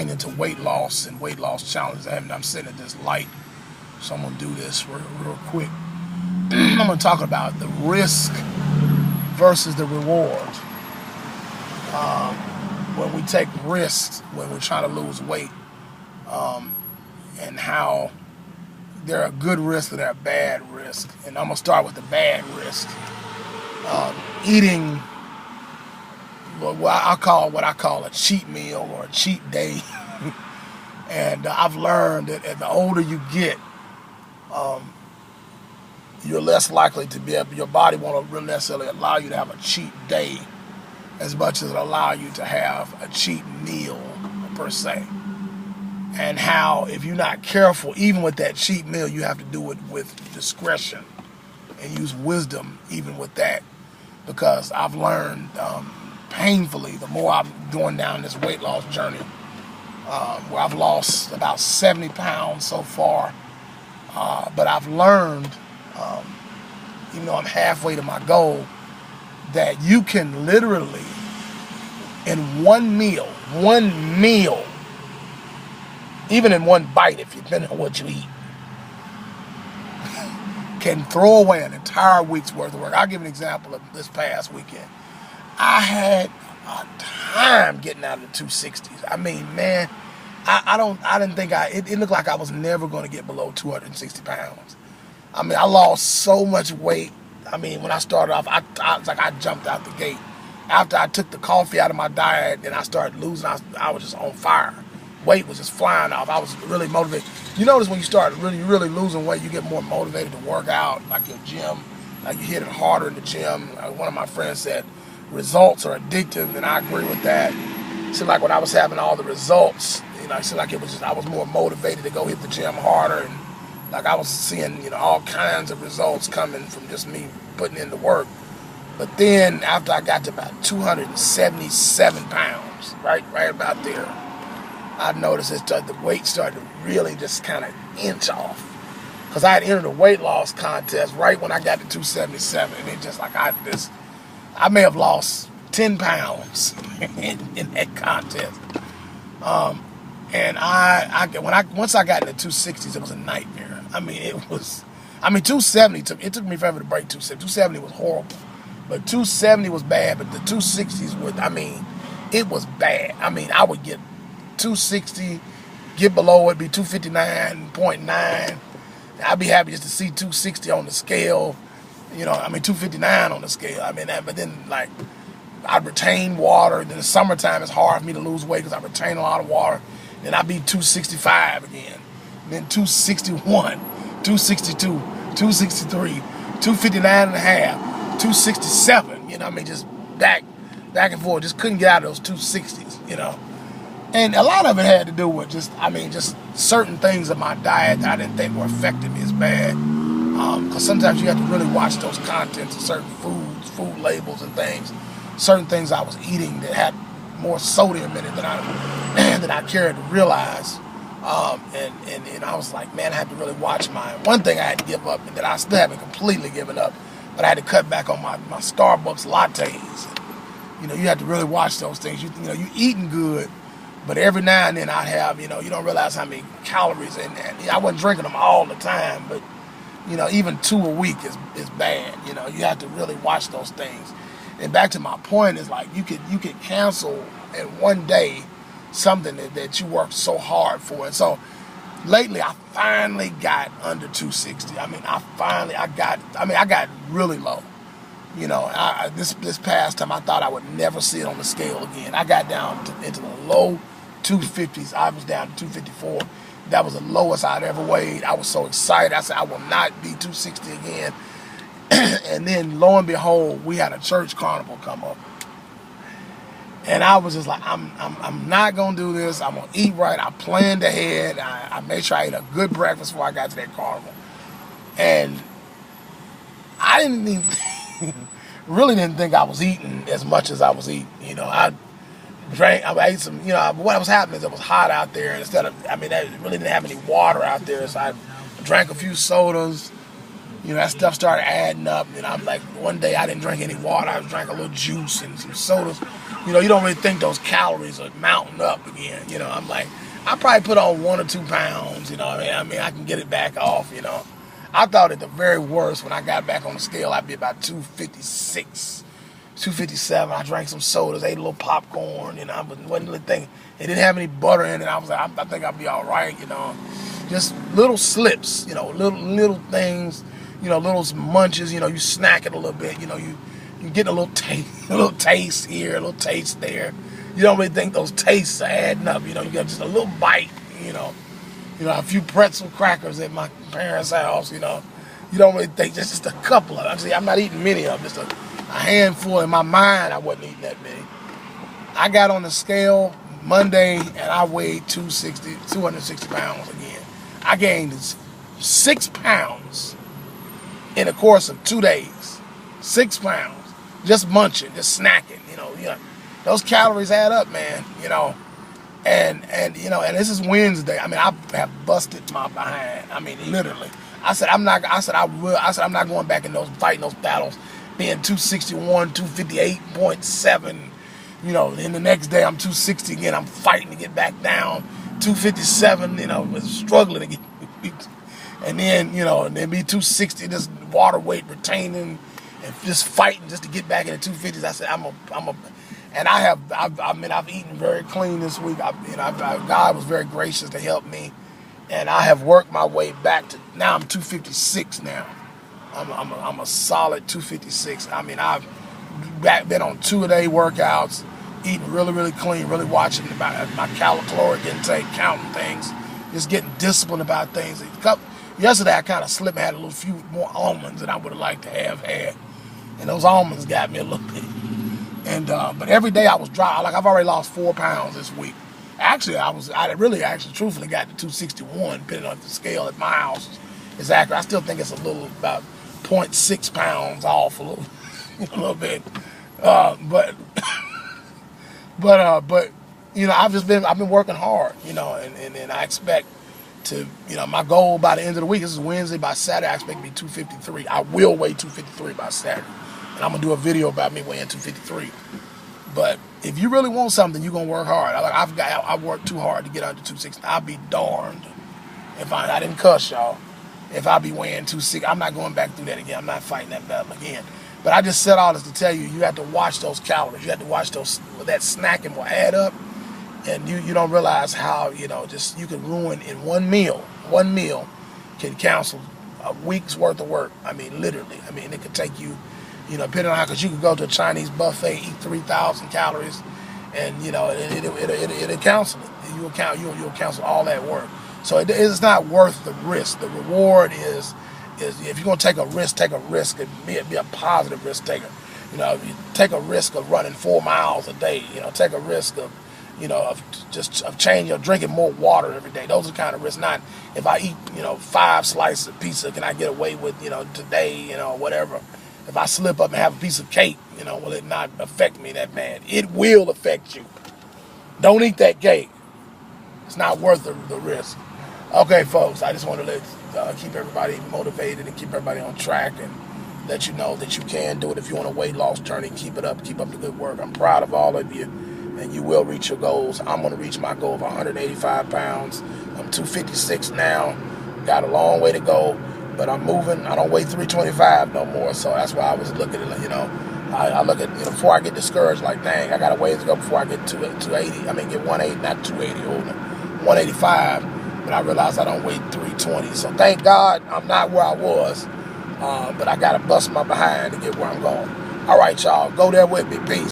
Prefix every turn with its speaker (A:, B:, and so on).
A: into weight loss and weight loss challenges. I'm sitting at this light, so I'm gonna do this real quick. I'm gonna talk about the risk versus the reward. When we take risks when we're trying to lose weight, and how there are good risks and there are bad risks. And I'm gonna start with the bad risk. Eating what I call a cheat meal or a cheat day. And I've learned that the older you get, you're less likely to be able, your body won't really necessarily allow you to have a cheat day as much as it allow you to have a cheat meal per se. And how if you're not careful, even with that cheat meal, you have to do it with discretion and use wisdom even with that. Because I've learned painfully, the more I'm going down this weight loss journey, where I've lost about 70 pounds so far, but I've learned, even though I'm halfway to my goal, that you can literally, in one meal, even in one bite, if you depending on what you eat, can throw away an entire week's worth of work. I'll give an example of this past weekend. I had a time getting out of the 260s. I mean, man, I didn't think it looked like I was never going to get below 260 pounds. I mean, I lost so much weight. I mean, when I started off, I was like, I jumped out the gate. After I took the coffee out of my diet and I started losing, I was just on fire. Weight was just flying off. I was really motivated. You notice when you start really losing weight, you get more motivated to work out, like your gym, like you hit it harder in the gym. One of my friends said, results are addictive, and I agree with that. It seemed like when I was having all the results, it seemed like I was more motivated to go hit the gym harder, and like I was seeing, all kinds of results coming from just me putting in the work. But then after I got to about 277 pounds, right about there, I noticed the weight started to really just kind of inch off. Because I had entered a weight loss contest right when I got to 277. And it just like I may have lost 10 pounds in that contest. And once I got into 260s, it was a nightmare. I mean, 270, it took me forever to break 270. 270 was horrible. But 270 was bad, but the 260s it was bad. I mean, I would get 260, get below it, be 259.9. I'd be happy just to see 260 on the scale, 259 on the scale. But then, like, I'd retain water. Then in the summertime, it's hard for me to lose weight because I retain a lot of water. Then I'd be 265 again. Then 261, 262, 263, 259 and a half, 267, just back and forth. Just couldn't get out of those 260s, And a lot of it had to do with just certain things of my diet that I didn't think were affecting me as bad. Because sometimes you have to really watch those contents of certain foods, food labels and things. Certain things I was eating that had more sodium in it than I cared to realize. And I was like, man, I have to really watch mine. One thing I had to give up, and that I still haven't completely given up, but I had to cut back on my Starbucks lattes. You have to really watch those things. You eating good, but every now and then I'd have, you don't realize how many calories in there. I wasn't drinking them all the time, but, even 2 a week is bad. You have to really watch those things. And back to my point is like, you could cancel in one day something that you worked so hard for. And so lately I finally got under 260. I got really low. This past time I thought I would never see it on the scale again. I got down into the low 250s. I was down to 254. That was the lowest I'd ever weighed. I was so excited. I said I will not be 260 again. And then lo and behold, we had a church carnival come up. And I was just like, I'm not gonna do this. I'm gonna eat right. I planned ahead. I made sure I ate a good breakfast before I got to that carnival. And I really didn't think I was eating as much as I was eating. I ate some, what was happening is it was hot out there. And I really didn't have any water out there. So I drank a few sodas, You know, that stuff started adding up. And I'm like, one day I didn't drink any water. I drank a little juice and some sodas. You know, you don't really think those calories are mounting up again. You know, I'm like, I probably put on 1 or 2 pounds. You know, I mean, I can get it back off. You know, I thought at the very worst when I got back on the scale, I'd be about 256, 257. I drank some sodas, ate a little popcorn. You know, I wasn't really thinking. It didn't have any butter in it. I was like, I think I'll be all right. You know, just little slips. You know, little things. You know, little munches. You know, you snack it a little bit. You know, you get a little taste here, a little taste there. You don't really think those tastes are adding up. You know, you got just a little bite. You know, a few pretzel crackers at my parents' house. You know, you don't really think just a couple of them. Actually, I'm not eating many of them. Just a handful. In my mind, I wasn't eating that many. I got on the scale Monday and I weighed 260 pounds again. I gained 6 pounds in the course of 2 days. 6 pounds. Just munching, just snacking, you know, those calories add up, man, you know, and this is Wednesday. I mean, I have busted my behind. I mean, literally. I said I'm not going back in fighting those battles, being 261, 258.7, you know, and the next day I'm 260 again. I'm fighting to get back down, 257, you know, was struggling to get, and then, you know, and then be 260, just water weight retaining. And just fighting just to get back in the 250s. I said and I've eaten very clean this week. God was very gracious to help me, and I have worked my way back to now. I'm 256 now. I'm a solid 256. I mean, I've been on 2-a-day workouts, eating really clean, really watching about my caloric intake, counting things, just getting disciplined about things. Yesterday I kind of slipped and had a few more almonds than I would have liked to have had. And those almonds got me a little bit. And but every day I was dry. Like, I've already lost 4 pounds this week. Actually, I really truthfully got to 261, depending on the scale at my house is accurate. I still think it's a little about 0.6 pounds off a little bit. But you know, I've been working hard, you know, and I expect to, you know, my goal by the end of the week, this is Wednesday, by Saturday I expect to be 253. I will weigh 253 by Saturday. And I'm going to do a video about me weighing 253. But if you really want something, you're going to work hard. I worked too hard to get under 260. I'll be darned if I didn't cuss, y'all. If I be weighing 260, I'm not going back through that again. I'm not fighting that battle again. But I just said all this to tell you, you have to watch those calories. You have to watch that snacking will add up. And you don't realize how, you know, just you can ruin in one meal can cancel a week's worth of work. I mean, literally. I mean, it could take you, you know, depending on how, because you could go to a Chinese buffet, eat 3,000 calories, and, you know, it'll cancel it. You'll cancel all that work. So it's not worth the risk. The reward is if you're going to take a risk and be a positive risk taker. You know, you take a risk of running 4 miles a day. You know, take a risk of, you know, of changing or drinking more water every day. Those are the kind of risks. Not if I eat, you know, 5 slices of pizza, can I get away with, you know, today, you know, whatever. If I slip up and have a piece of cake, you know, will it not affect me that bad? It will affect you. Don't eat that cake. It's not worth the risk. Okay, folks, I just want to keep everybody motivated and keep everybody on track and let you know that you can do it. If you're on a weight loss journey, keep it up. Keep up the good work. I'm proud of all of you, and you will reach your goals. I'm going to reach my goal of 185 pounds. I'm 256 now. Got a long way to go, but I'm moving. I don't weigh 325 no more, so that's why I was looking at, you know, I look at, you know, before I get discouraged, like, dang, I got a ways to go before I get to 280. I mean, get 180, not 280, 185. But I realized I don't weigh 320. So thank God I'm not where I was. But I got to bust my behind to get where I'm going. All right, y'all. Go there with me. Peace.